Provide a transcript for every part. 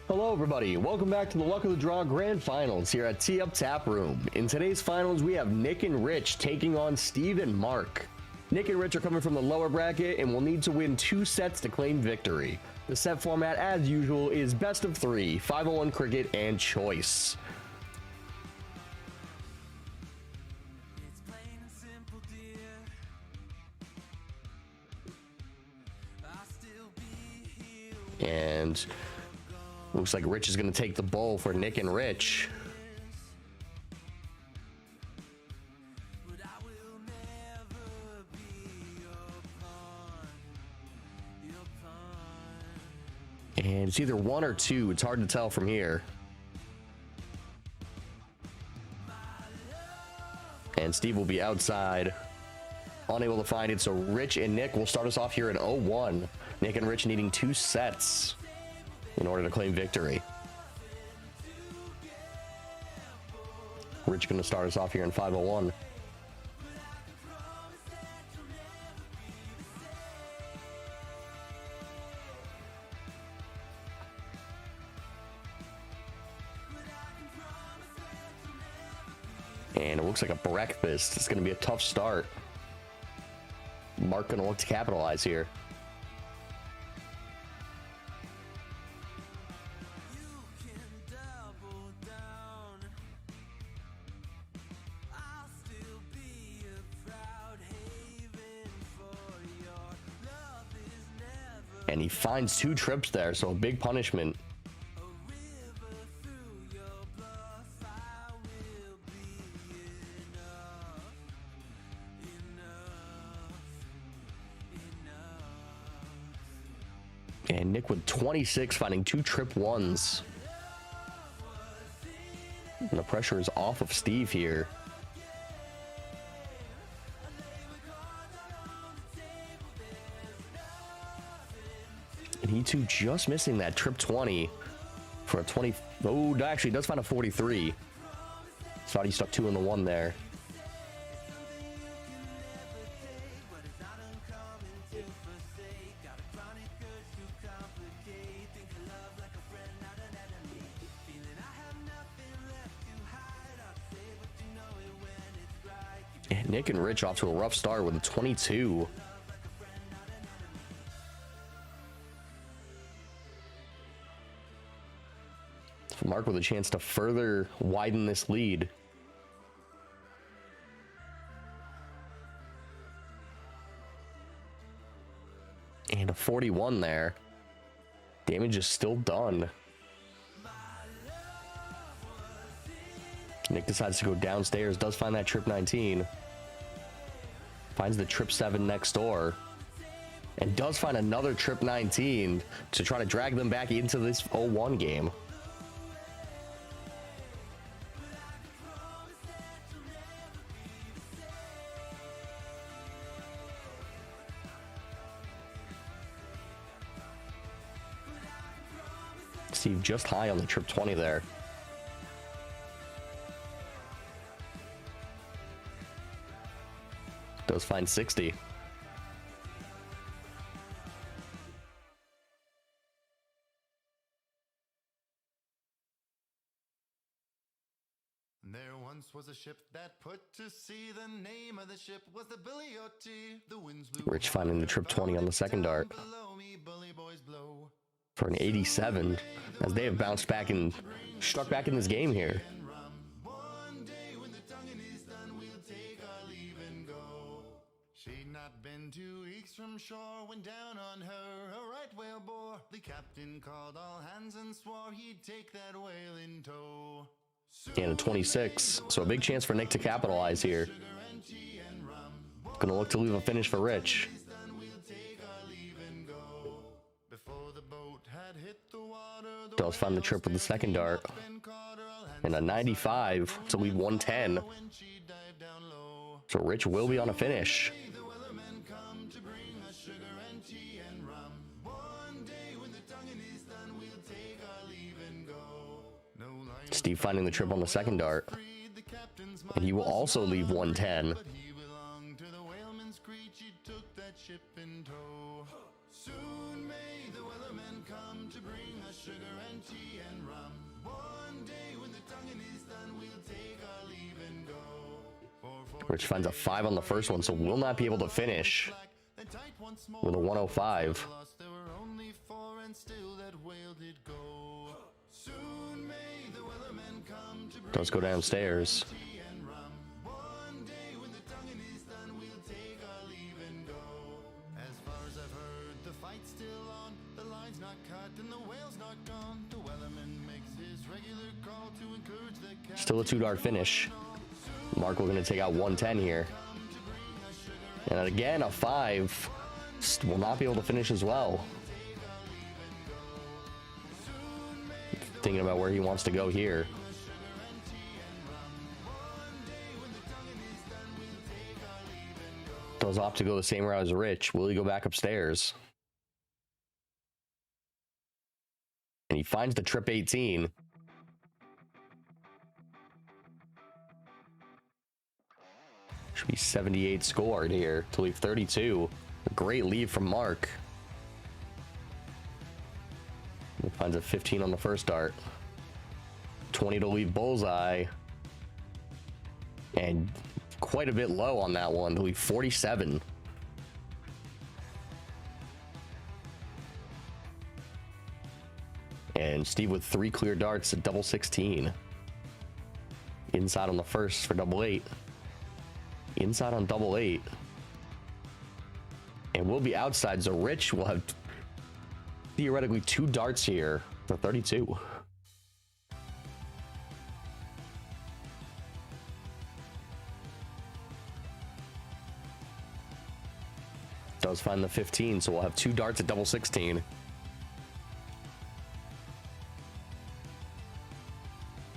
Hello everybody, welcome back to the Luck of the Draw Grand Finals here at Tee Up Taproom. In today's finals, we have Nick and Rich taking on Steve and Mark. Nick and Rich are coming from the lower bracket and will need to win 2 sets to claim victory. The set format, as usual, is best of 3, 501 cricket, and choice. And looks like Rich is going to take the bowl for Nick and Rich. And it's either 1 or 2. It's hard to tell from here. And Steve will be outside, unable to find it. So Rich and Nick will start us off here at 0-1. Nick and Rich needing 2 sets in order to claim victory. Rich going to start us off here in 501. And it looks like a breakfast. It's going to be a tough start. Mark going to look to capitalize here. And he finds 2 trips there, so a big punishment. And Nick with 26, finding 2 trip ones. And the pressure is off of Steve here. And he too just missing that trip 20 for a 20. Oh, actually does find a 43. Thought he stuck 2 in the 1 there. And Nick and Rich off to a rough start with a 22. Mark with a chance to further widen this lead. And a 41 there. Damage is still done. Nick decides to go downstairs, does find that trip 19. Finds the trip 7 next door. And does find another trip 19 to try to drag them back into this 0-1 game. Steve just high on the trip 20 there. Does find 60. There once was a ship that put to sea. The name of the ship was the Billy O T. The winds blew. Rich finding the trip 20 on the second dart for an 87, as they have bounced back and struck back in this game here. She'd not been 2 weeks from shore when down on her a right whale bore. The captain called all hands and swore he'd take that whale in tow. And a 26, so a big chance for Nick to capitalize here. Gonna look to leave a finish for Rich. Does find the trip with the second dart. And a 95 to leave 110. So Rich will be on a finish. Steve finding the trip on the second dart. And he will also leave 110. Soon may the wellerman come to bring us sugar and tea and rum. One day when the tonguing is done, we'll take our leave and go. Rich finds a 5 on the first one, so will not be able to finish with a 105. There were only 4 and still that whale did go. Soon may the weathermen come to bring Does go downstairs. tea and rum. One day when the tonguing is done, we'll take our leave and go. As far as I've heard, the fight's still on. The line's not cut and the whale's not gone. The weatherman makes his regular call to encourage the captain. Still a 2-dart finish. Mark will going to take out 110 here. And again, a 5. Will not be able to finish as well. Thinking about where he wants to go here. Does opt to go the same route as Rich. Will he go back upstairs? And he finds the trip 18. Should be 78 scored here to leave 32. A great lead from Mark. He finds a 15 on the first dart. 20 to leave bullseye. And quite a bit low on that one to leave 47. And Steve with 3 clear darts at double 16. Inside on the first for double 8. Inside on double 8. And we'll be outside, so Rich will have theoretically 2 darts here for 32. Does find the 15, so we'll have 2 darts at double 16.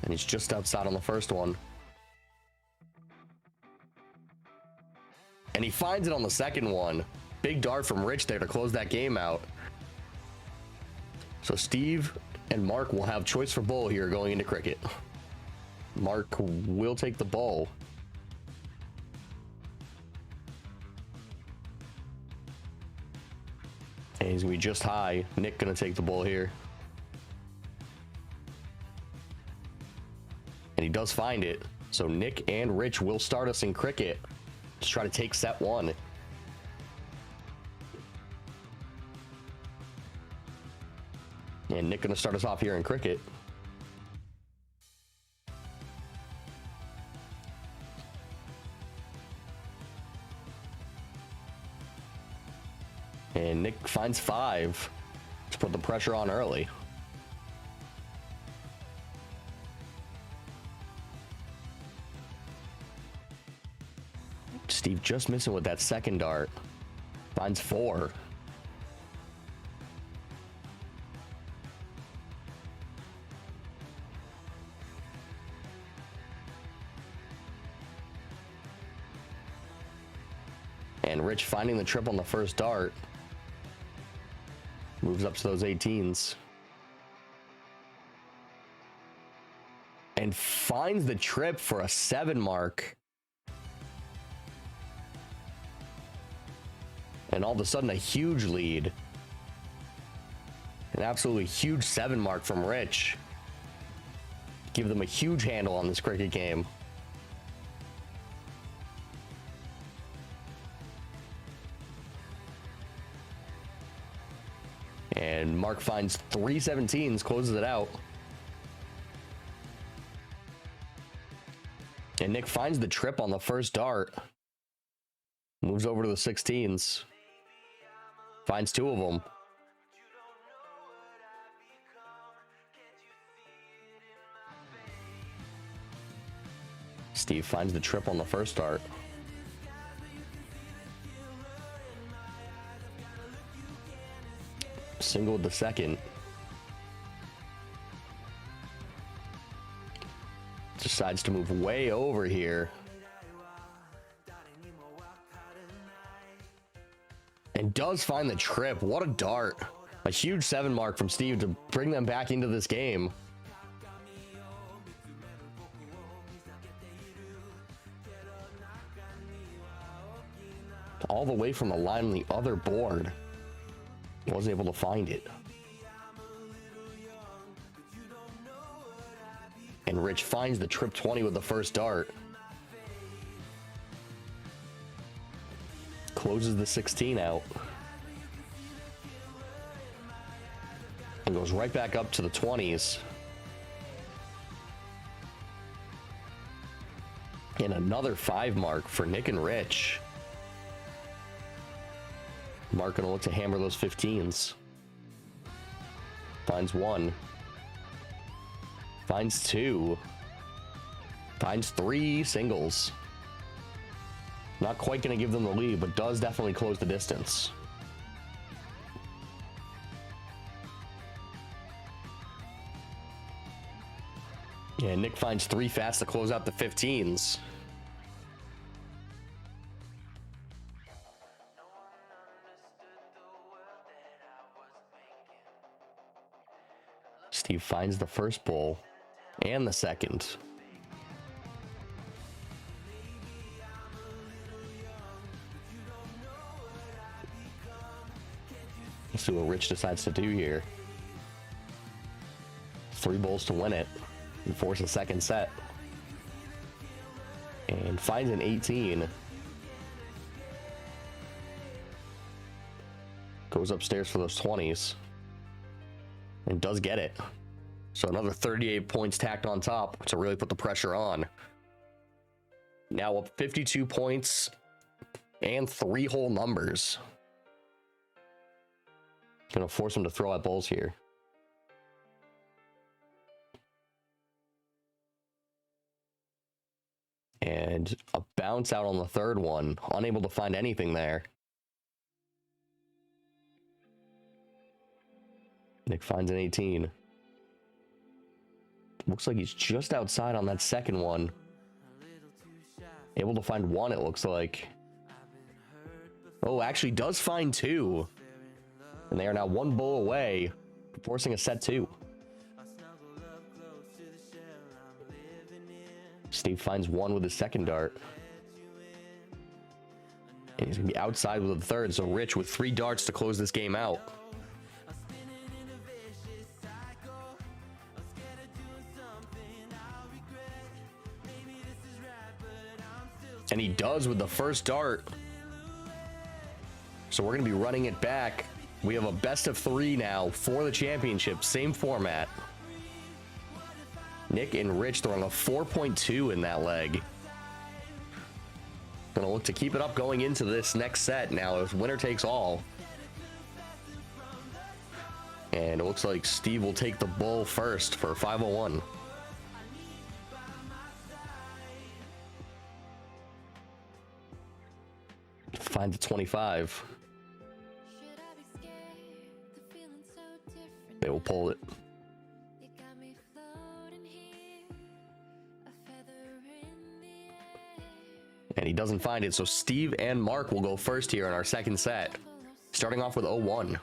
And he's just outside on the first one. And he finds it on the second one. Big dart from Rich there to close that game out. So Steve and Mark will have choice for bowl here going into cricket. Mark will take the bowl. And he's going to be just high. Nick going to take the bowl here. And he does find it. So Nick and Rich will start us in cricket. Just try to take set 1. And Nick going to start us off here in cricket. And Nick finds 5 to put the pressure on early. Steve just missing with that second dart. Finds 4. And Rich finding the trip on the first dart. Moves up to those 18s. And finds the trip for a 7 mark. And all of a sudden a huge lead. An absolutely huge 7 mark from Rich. Give them a huge handle on this cricket game. And Mark finds 3 17s, closes it out. And Nick finds the trip on the first dart. Moves over to the 16s. Finds 2 of them. Steve finds the trip on the first dart. Singled the second. Decides to move way over here. And does find the trip. What a dart. A huge 7 mark from Steve to bring them back into this game. All the way from the line on the other board. Wasn't able to find it. And Rich finds the trip 20 with the first dart. Closes the 16 out. And goes right back up to the 20s. And another 5 mark for Nick and Rich. Mark gonna look to hammer those 15s. Finds 1. Finds 2. Finds 3 singles. Not quite going to give them the lead, but does definitely close the distance. Yeah, Nick finds 3 fast to close out the 15s. Steve finds the first bull and the second. Let's see what Rich decides to do here. 3 bulls to win it and force a second set. And finds an 18. Goes upstairs for those 20s. And does get it. So another 38 points tacked on top to really put the pressure on. Now up 52 points and 3 whole numbers. Gonna force him to throw at bulls here. And a bounce out on the third one. Unable to find anything there. Nick finds an 18. Looks like he's just outside on that second one. Able to find 1, it looks like. Oh, actually does find 2. And they are now 1 bull away, forcing a set 2. Steve finds 1 with his second dart. And he's going to be outside with the third, so Rich with 3 darts to close this game out. And he does with the first dart. So we're going to be running it back. We have a best of 3 now for the championship. Same format. Nick and Rich throwing a 4.2 in that leg. Gonna look to keep it up going into this next set now if winner takes all. And it looks like Steve will take the bull first for 501. Finds a 25. They will pull it. And he doesn't find it, so Steve and Mark will go first here in our second set. Starting off with 0-1.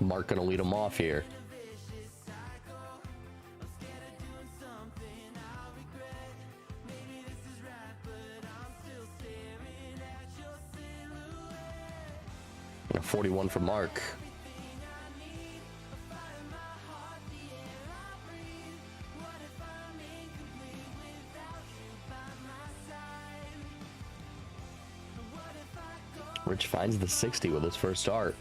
Mark gonna lead him off here. And a 41 for Mark. Rich finds the 60 with his first start.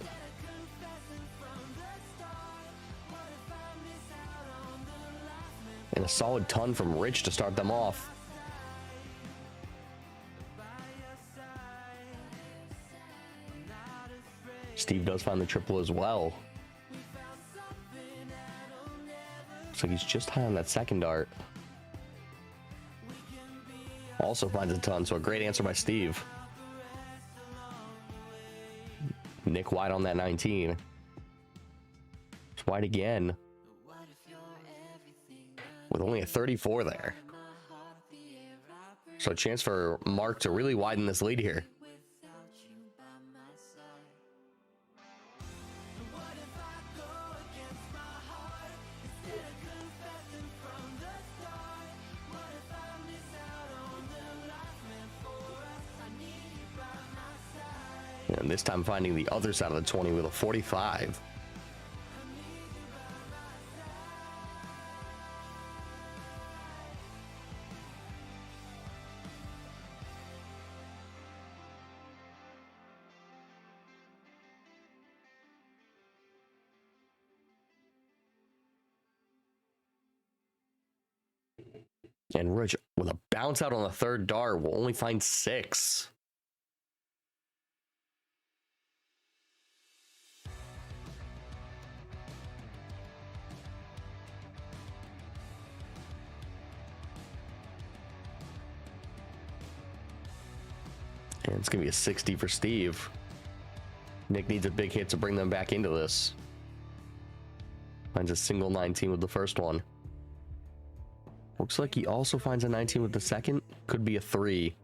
And a solid ton from Rich to start them off. Steve does find the triple as well. Looks like he's just high on that second dart. Also finds a ton, so a great answer by Steve. Nick wide on that 19. It's wide again. With only a 34 there. So a chance for Mark to really widen this lead here. And this time finding the other side of the 20 with a 45. And Rich, with a bounce out on the third dart, will only find 6. And it's going to be a 60 for Steve. Nick needs a big hit to bring them back into this. Finds a single 19 with the first one. Looks like he also finds a 19 with the second. Could be a 3.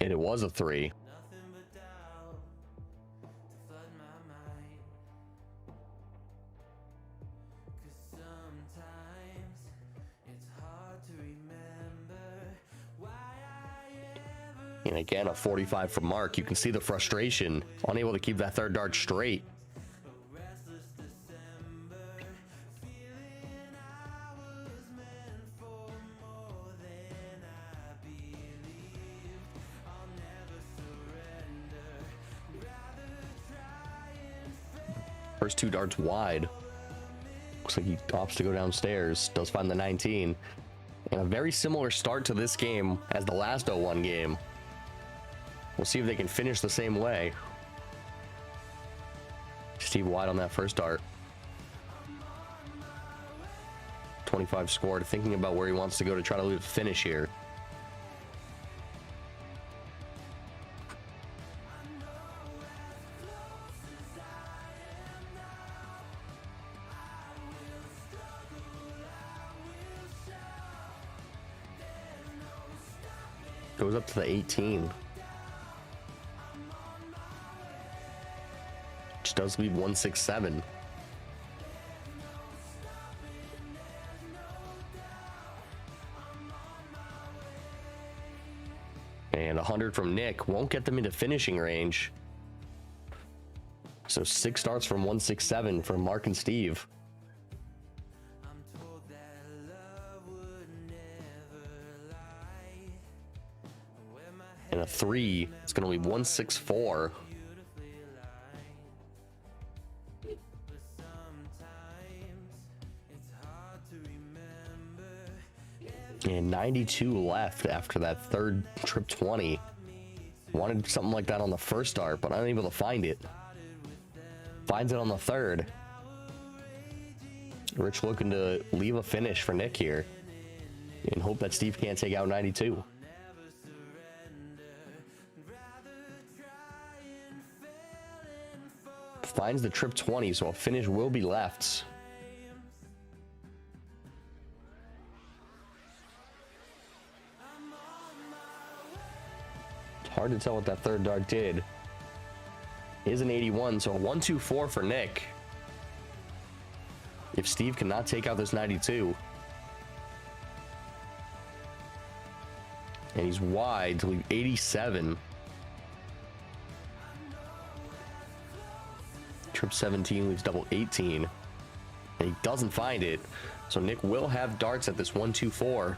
And it was a 3. And again, a 45 from Mark. You can see the frustration, unable to keep that third dart straight. First 2 darts wide. Looks like he opts to go downstairs. Does find the 19. And a very similar start to this game as the last 0-1 game. We'll see if they can finish the same way. Steve wide on that first dart. 25 scored, thinking about where he wants to go to try to finish here. Goes up to the 18. Which does leave 167. And 100 from Nick won't get them into finishing range. So 6 starts from 167 for Mark and Steve. And a 3, it's going to leave 164. And 92 left after that third trip 20. Wanted something like that on the first dart, but unable to find it. Finds it on the third. Rich looking to leave a finish for Nick here and hope that Steve can't take out 92. Finds the trip 20, so a finish will be left. It's hard to tell what that third dart did. It is an 81, so a 124 for Nick. If Steve cannot take out this 92. And he's wide to leave 87. Trip 17 leaves double 18. And he doesn't find it. So Nick will have darts at this 124.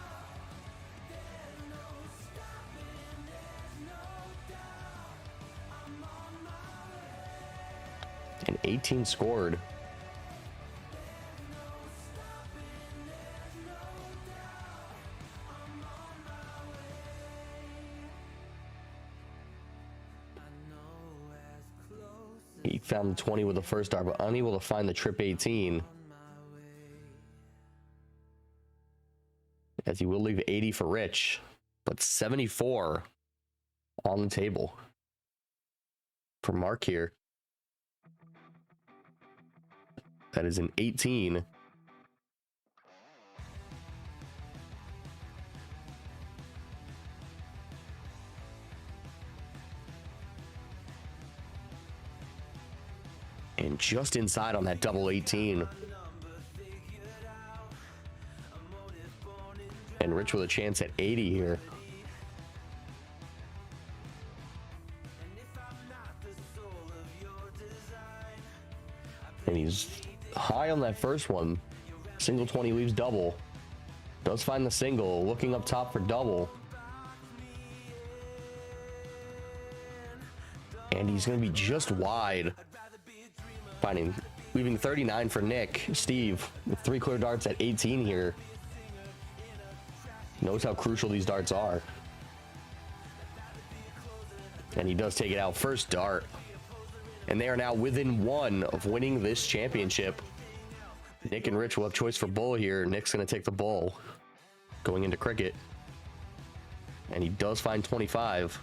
And 18 scored. He found the 20 with the first dart, but unable to find the trip 18. As he will leave 80 for Rich, but 74 on the table for Mark here. That is an 18. And just inside on that double 18. And Rich with a chance at 80 here. And he's high on that first one. Single 20 leaves double. Does find the single, looking up top for double. And he's going to be just wide. Leaving 39 for Nick. Steve with 3 clear darts at 18 here. Knows how crucial these darts are. And he does take it out first dart. And they are now within 1 of winning this championship. Nick and Rich will have choice for bull here. Nick's going to take the bull going into cricket. And he does find 25.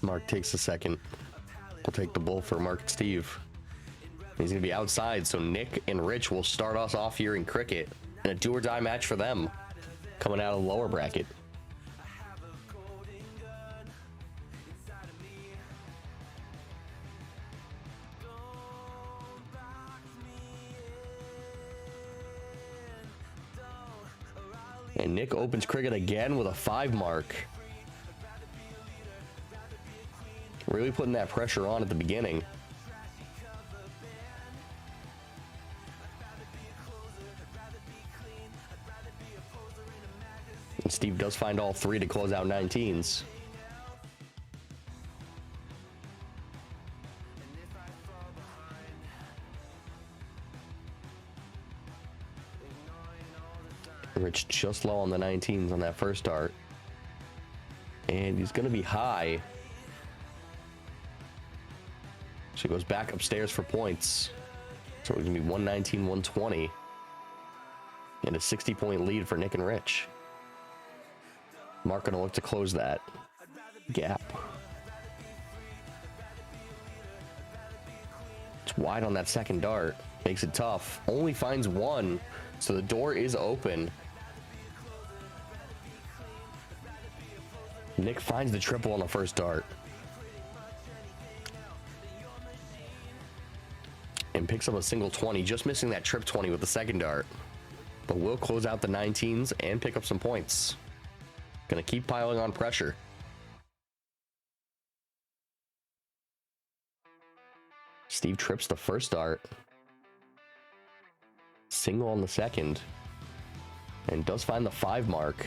Mark takes the second. We'll take the bull for Mark and Steve. He's going to be outside, so Nick and Rich will start us off here in cricket. And a do-or-die match for them, coming out of the lower bracket. And Nick opens cricket again with a 5 mark. Really putting that pressure on at the beginning. And Steve does find all 3 to close out 19s. Rich just low on the 19s on that first dart. And he's going to be high. So he goes back upstairs for points. So it's going to be 119, 120. And a 60-point lead for Nick and Rich. Mark going to look to close that gap. It's wide on that second dart. Makes it tough. Only finds 1. So the door is open. Nick finds the triple on the first dart. And picks up a single 20, just missing that trip 20 with the second dart. But will close out the 19s and pick up some points. Gonna keep piling on pressure. Steve trips the first dart. Single on the second. And does find the 5 mark.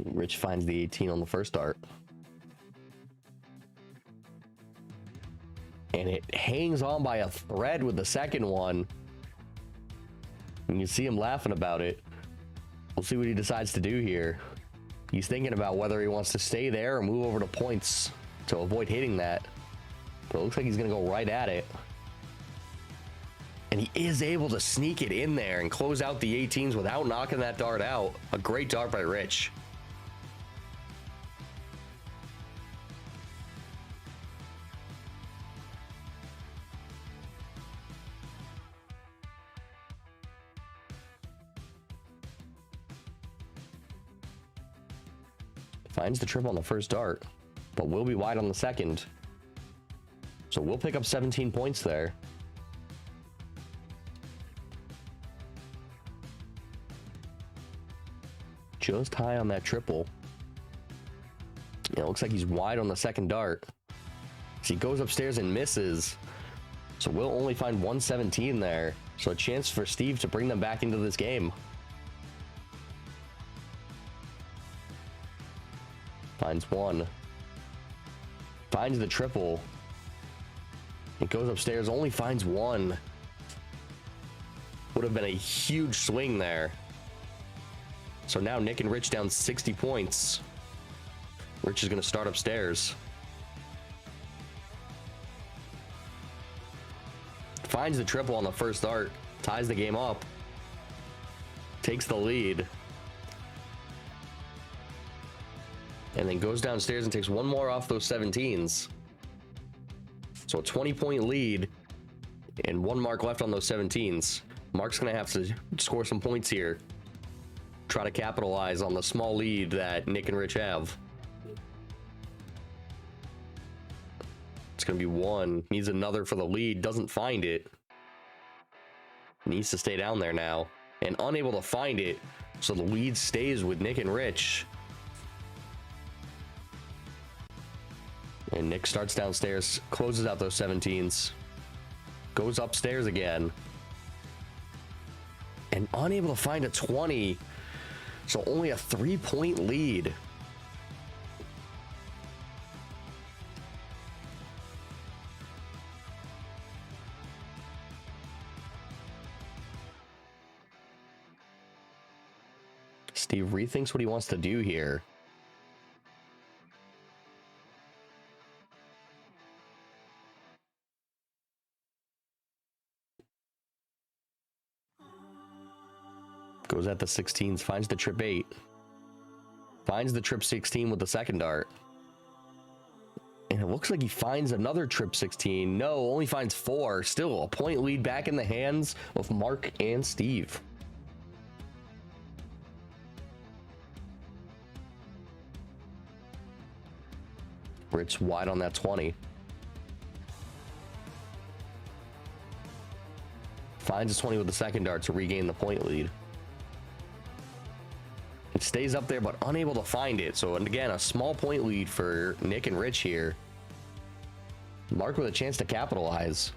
Rich finds the 18 on the first dart. And it hangs on by a thread with the second one. And you see him laughing about it. We'll see what he decides to do here. He's thinking about whether he wants to stay there or move over to points to avoid hitting that. But it looks like he's going to go right at it. And he is able to sneak it in there and close out the 18s without knocking that dart out. A great dart by Rich. Finds the triple on the first dart, but will be wide on the second. So we'll pick up 17 points there. Just high on that triple. Yeah, it looks like he's wide on the second dart. So he goes upstairs and misses. So we'll only find 117 there. So a chance for Steve to bring them back into this game. Finds 1. Finds the triple. It goes upstairs, only finds 1. Would have been a huge swing there. So now Nick and Rich down 60 points. Rich is going to start upstairs. Finds the triple on the first dart. Ties the game up. Takes the lead. And then goes downstairs and takes 1 more off those 17s. So a 20-point lead and 1 mark left on those 17s. Mark's going to have to score some points here. try to capitalize on the small lead that Nick and Rich have. It's going to be one. Needs another for the lead. Doesn't find it. Needs to stay down there now. And unable to find it. So the lead stays with Nick and Rich. And Nick starts downstairs. Closes out those 17s. Goes upstairs again. And unable to find a 20. So only a 3-point lead. Steve rethinks what he wants to do here. Goes at the 16s, finds the trip 8. Finds the trip 16 with the second dart. And it looks like he finds another trip 16. No, only finds 4. Still a point lead back in the hands of Mark and Steve. Rich wide on that 20. Finds a 20 with the second dart to regain the point lead. It stays up there, but unable to find it. So, and again, a small point lead for Nick and Rich here. Mark with a chance to capitalize.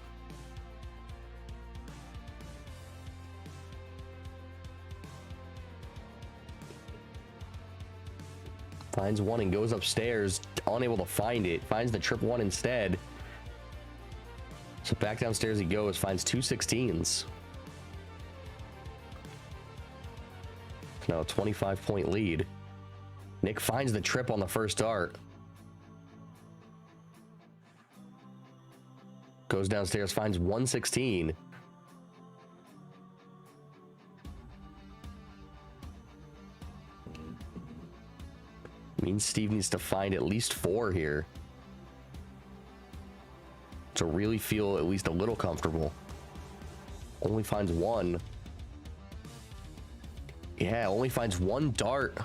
Finds one and goes upstairs, unable to find it. Finds the trip 1 instead. So back downstairs he goes, finds 2 16s. Now a 25-point lead. Nick finds the trip on the first dart. Goes downstairs, finds 1 16. Means Steve needs to find at least 4 here to really feel at least a little comfortable. Only finds 1. Yeah, only finds 1 dart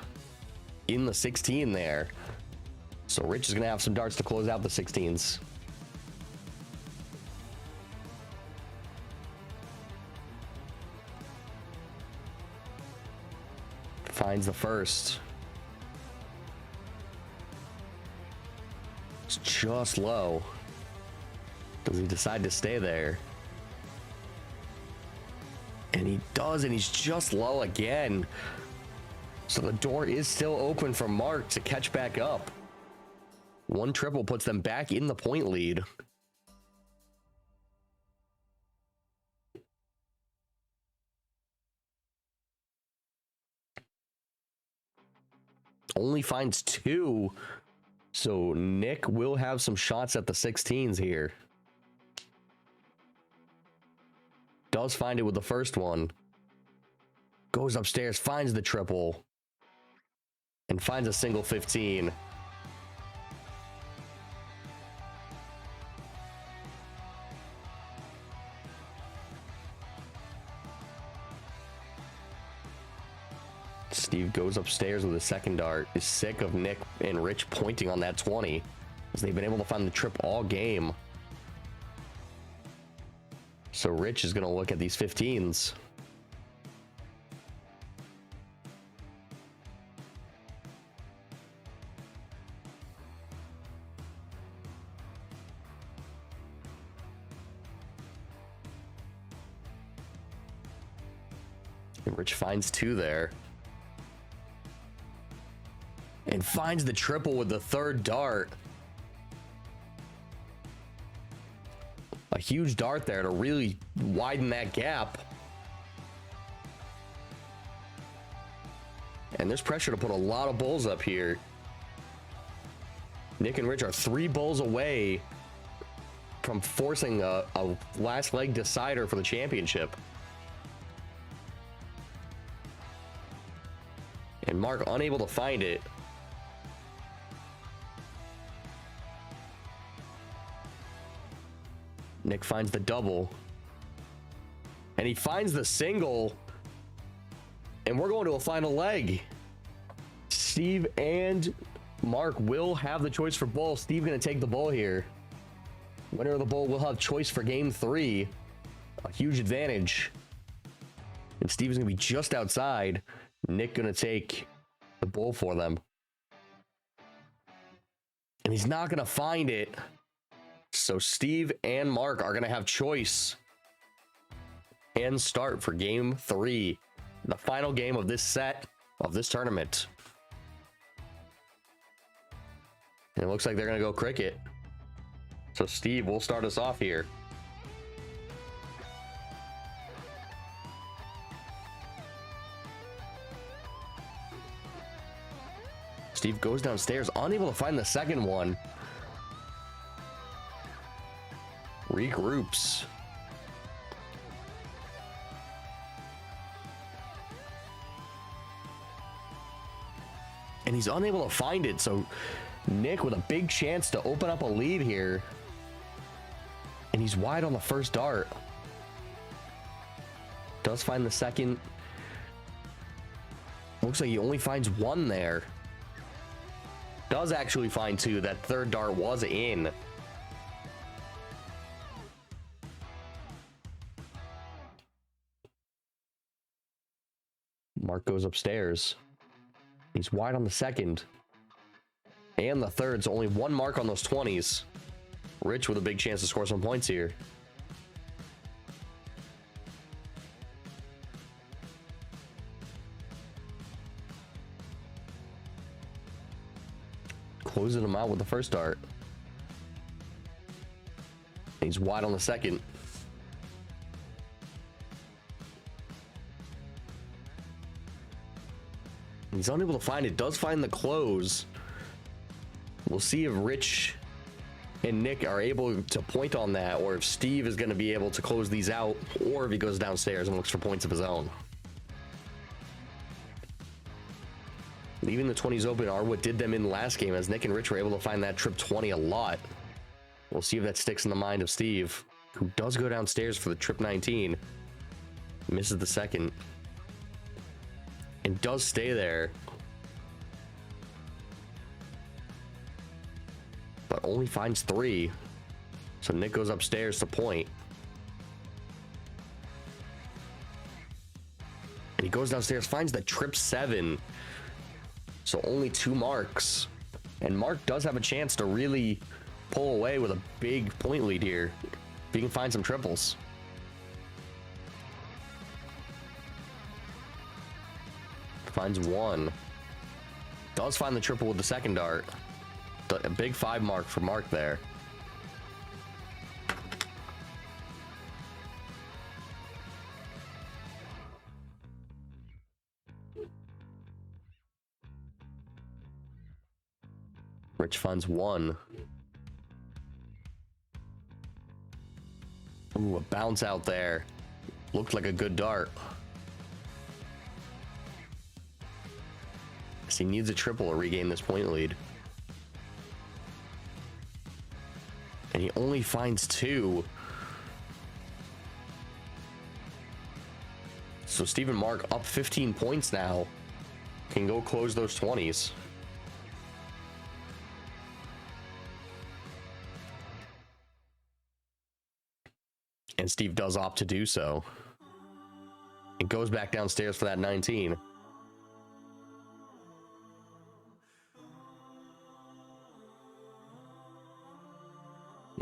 in the 16 there. So Rich is going to have some darts to close out the 16s. Finds the first. It's just low. Does he decide to stay there? And he does, and he's just low again. So the door is still open for Mark to catch back up. 1 triple puts them back in the point lead. Only finds 2. So Nick will have some shots at the 16s here. Does find it with the first one. Goes upstairs, finds the triple. And finds a single 15. Steve goes upstairs with a second dart. Is sick of Nick and Rich pointing on that 20, as they've been able to find the trip all game. So Rich is going to look at these 15s. And Rich finds 2 there. And finds the triple with the third dart. A huge dart there to really widen that gap. And there's pressure to put a lot of bulls up here. Nick and Rich are 3 bulls away from forcing a last leg decider for the championship. And Mark unable to find it. Nick finds the double. And he finds the single. And we're going to a final leg. Steve and Mark will have the choice for bowl. Steve going to take the bowl here. Winner of the bowl will have choice for game 3. A huge advantage. And Steve's going to be just outside. Nick going to take the bowl for them. And he's not going to find it. So Steve and Mark are going to have choice and start for game 3. The final game of this set of this tournament. And it looks like they're going to go cricket. So Steve will start us off here. Steve goes downstairs, unable to find the second one. Regroups. And he's unable to find it, so Nick with a big chance to open up a lead here. And he's wide on the first dart. Does find the second. Looks like he only finds one there. Does actually find 2. That third dart was in. Mark goes upstairs. He's wide on the second. And the third, so only one mark on those 20s. Rich with a big chance to score some points here. Closing him out with the first dart. He's wide on the second. He's unable to find it. Does find the close. We'll see if Rich and Nick are able to point on that, or if Steve is going to be able to close these out, or if he goes downstairs and looks for points of his own. Leaving the 20s open are what did them in the last game, as Nick and Rich were able to find that trip 20 a lot. We'll see if that sticks in the mind of Steve, who does go downstairs for the trip 19. Misses the second. And does stay there. But only finds 3. So Nick goes upstairs to point. And he goes downstairs, finds the trip 7. So only 2 marks. And Mark does have a chance to really pull away with a big point lead here, if he can find some triples. Finds 1. Does find the triple with the second dart. A big 5 mark for Mark there. Rich finds 1. Ooh, a bounce out there. Looked like a good dart. He needs a triple to regain this point lead. And he only finds 2. So Steve and Mark up 15 points now. Can go close those 20s. And Steve does opt to do so. It goes back downstairs for that 19.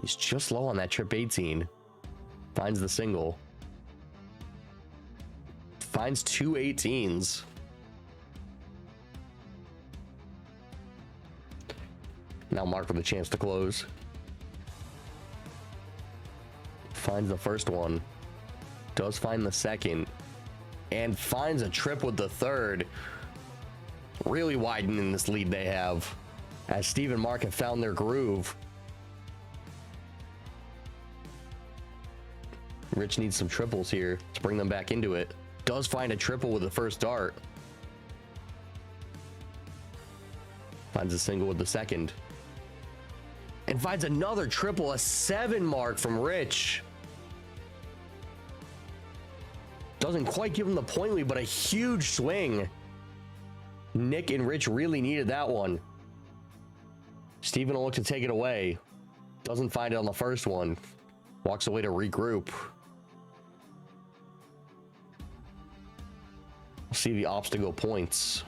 He's just low on that trip 18. Finds the single. Finds 2 18s. Now Mark with a chance to close. Finds the first one. Does find the second. And finds a trip with the third. Really widening this lead they have, as Steve and Mark have found their groove. Rich needs some triples here to bring them back into it. Does find a triple with the first dart. Finds a single with the second. And finds another triple, a 7 mark from Rich. Doesn't quite give him the point lead, but a huge swing. Nick and Rich really needed that one. Steven will look to take it away. Doesn't find it on the first one. Walks away to regroup. See the obstacle points.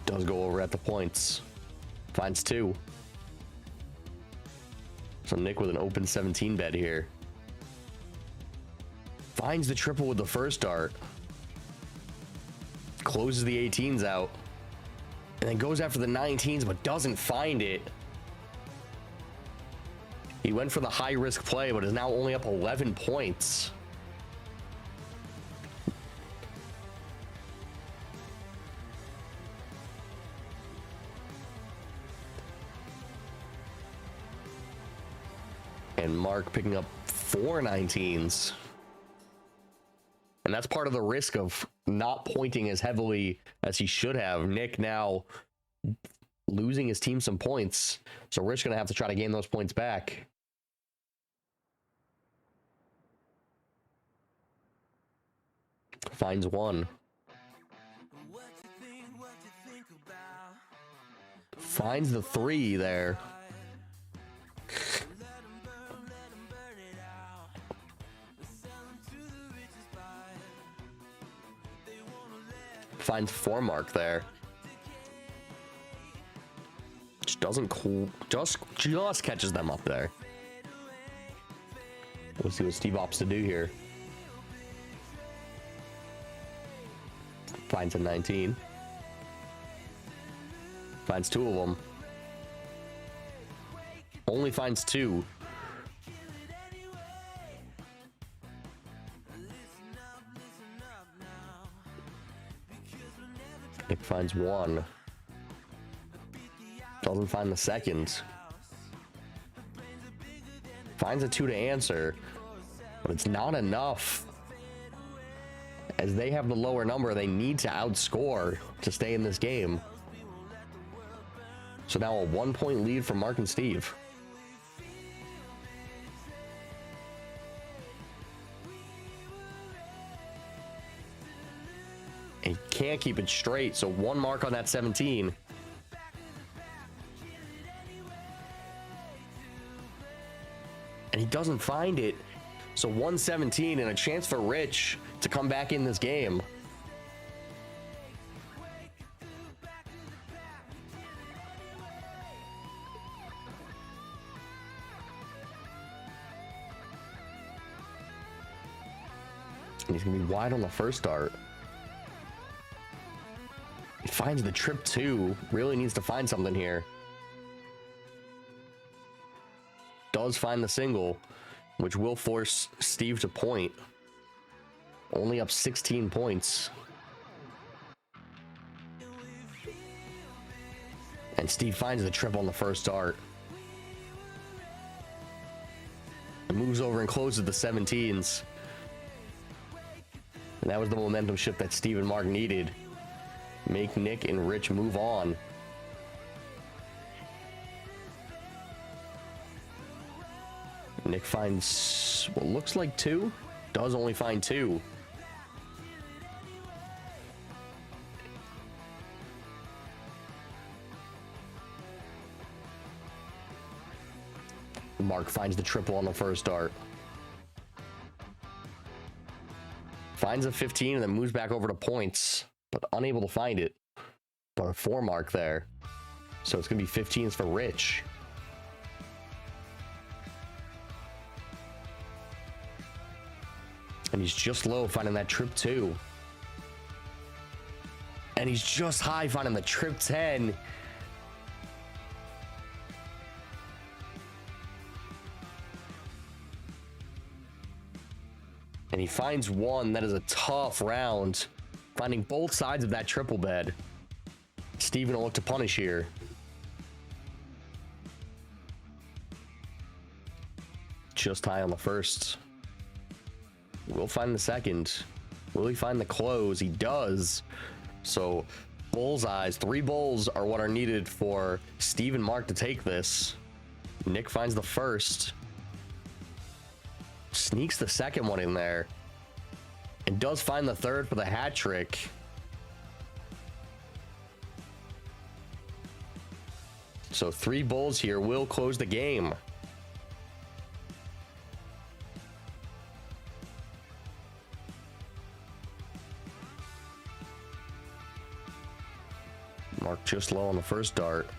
Does go over at the points. Finds 2. So Nick with an open 17 bet here. Finds the triple with the first dart. Closes the 18s out. And then goes after the 19s, but doesn't find it. He went for the high risk play, but is now only up 11 points. And Mark picking up 4 19s. And that's part of the risk of not pointing as heavily as he should have. Nick now losing his team some points. So Rich going to have to try to gain those points back. Finds 1. Finds the 3 there. Finds 4 mark there. Just doesn't just catches them up there. We'll see what Steve opts to do here. Finds a 19. Finds 2 of them. Only finds 2. Nick finds 1. Doesn't find the second. Finds a 2 to answer, but it's not enough. As they have the lower number, they need to outscore to stay in this game. So now a 1-point lead for Mark and Steve. And he can't keep it straight, so 1 mark on that 17. And he doesn't find it. So 117 and a chance for Rich to come back in this game. And he's going to be wide on the first dart. He finds the trip 2. Really needs to find something here. Does find the single, which will force Steve to point. Only up 16 points. And Steve finds the triple on the first dart. And moves over and closes the 17s. And that was the momentum shift that Steve and Mark needed. Make Nick and Rich move on. Nick finds what looks like 2. Does only find 2. Mark finds the triple on the first dart. Finds a 15 and then moves back over to points, but unable to find it. But a 4 mark there. So it's going to be 15s for Rich. And he's just low finding that trip 2. And he's just high finding the trip 10. And he finds 1. That is a tough round. Finding both sides of that triple bed. Steven will look to punish here. Just high on the first. We'll find the second. Will he find the close? He does. So bullseyes. 3 bulls are what are needed for Steve and Mark to take this. Nick finds the first. Sneaks the second one in there. And does find the third for the hat trick. So 3 bulls here will close the game. Mark just low on the first dart.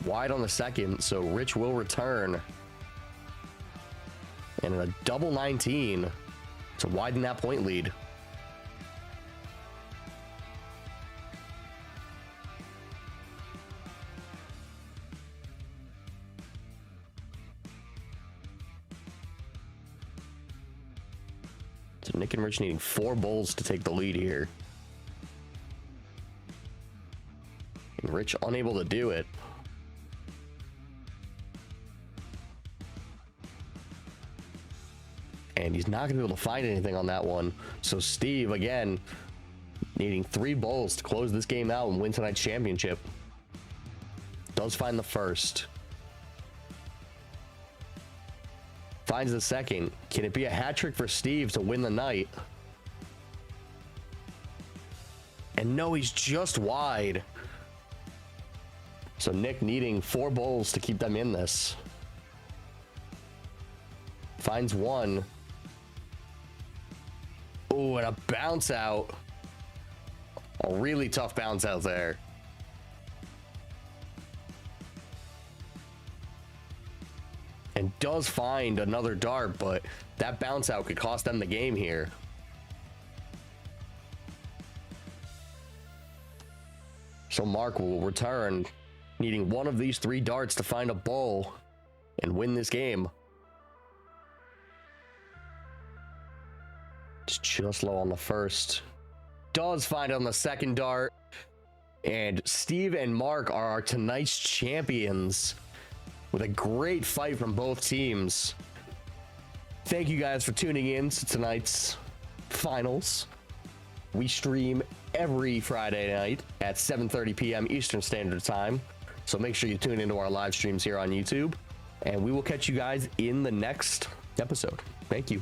Wide on the second, so Rich will return. And a double 19 to widen that point lead. So Nick and Rich needing 4 bulls to take the lead here. And Rich unable to do it. And he's not going to be able to find anything on that one. So Steve, again, needing 3 bulls to close this game out and win tonight's championship. Does find the first. Finds the second. Can it be a hat trick for Steve to win the night? And no, he's just wide. So Nick needing 4 bulls to keep them in this. Finds one. Oh, and a bounce out. A really tough bounce out there. And does find another dart, but that bounce out could cost them the game here. So Mark will return, needing one of these 3 darts to find a bull and win this game. It's just low on the first. Does find it on the second dart. And Steve and Mark are our tonight's champions, with a great fight from both teams. Thank you guys for tuning in to tonight's finals. We stream every Friday night at 7:30 p.m. Eastern Standard Time. So make sure you tune into our live streams here on YouTube. And we will catch you guys in the next episode. Thank you.